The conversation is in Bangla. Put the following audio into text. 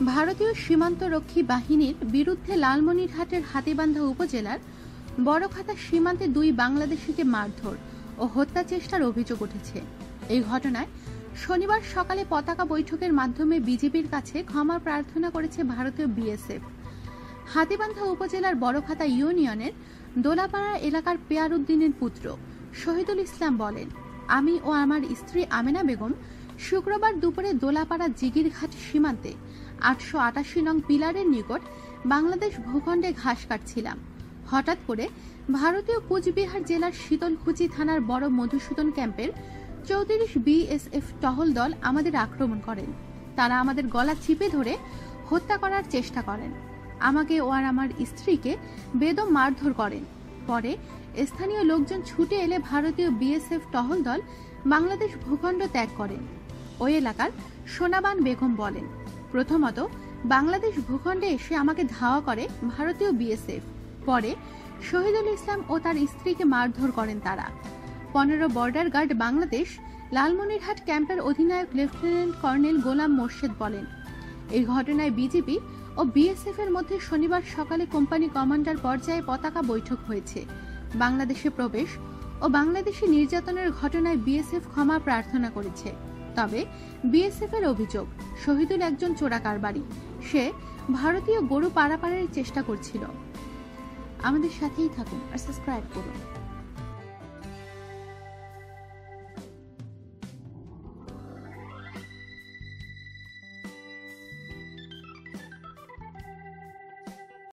ভারতীয় সীমান্তরক্ষী বাহিনীর বিরুদ্ধে লালমনিরহাটের হাতীবান্ধা উপজেলার বড়খাতা সীমান্তে 2 বাংলাদেশিকে মারধর ও হত্যা চেষ্টার অভিযোগ উঠেছে। এই ঘটনায় শনিবার সকালে পতাকা বৈঠকের মাধ্যমে বিজেপির কাছে ক্ষমা প্রার্থনা করেছে ভারতীয় বিএসএফ। হাতীবান্ধা উপজেলার বড়খাতা ইউনিয়নের দোলাপাড়া এলাকার পেয়ার উদ্দিনের পুত্র শহীদুল ইসলাম বলেন, আমি ও আমার স্ত্রী আমেনা বেগম শুক্রবার দুপুরে দোলাপাড়া জিগিরঘাট সীমান্তে 888 নং পিলারের নিকট বাংলাদেশ ভূখণ্ডে ঘাস কাটছিলাম। হঠাৎ করে ভারতীয় কুচবিহার জেলার শীতলকুচি থানার বড় মধুসূদন ক্যাম্পের 34 বিএসএফ টহল দল আমাদের আক্রমণ করেন। তারা আমাদের গলা চিপে ধরে হত্যা করার চেষ্টা করেন। আমাকে ও আর আমার স্ত্রীকে বেদম মারধর করেন। পরে স্থানীয় লোকজন ছুটে এলে ভারতীয় বিএসএফ টহল দল বাংলাদেশ ভূখণ্ড ত্যাগ করেন। ওই এলাকার সোনাবান বেগম বলেন, প্রথমত বাংলাদেশ ভূখণ্ডে এসে আমাকে ধাওয়া করে ভারতীয় বিএসএফ। পরে শহীদুল ইসলাম ও তার স্ত্রীকে মারধর করেন তারা। 15 বর্ডার গার্ড বাংলাদেশ লালমনিরহাট ক্যাম্পের অধিনায়ক লেফটেন্যান্ট কর্নেল গোলাম মোর্শেদ বলেন, এই ঘটনায় বিজেপি ও বিএসএফ এর মধ্যে শনিবার সকালে কোম্পানি কমান্ডার পর্যায়ে পতাকা বৈঠক হয়েছে। বাংলাদেশে প্রবেশ ও বাংলাদেশি নির্যাতনের ঘটনায় বিএসএফ ক্ষমা প্রার্থনা করেছে। তবে বিএসএফ এর অভিযোগ, শহীদুল একজন চোরা কারবারি, সে ভারতীয় গরু পারাপারের চেষ্টা করছিল। আমাদের সাথেই থাকুন আর সাবস্ক্রাইব করুন।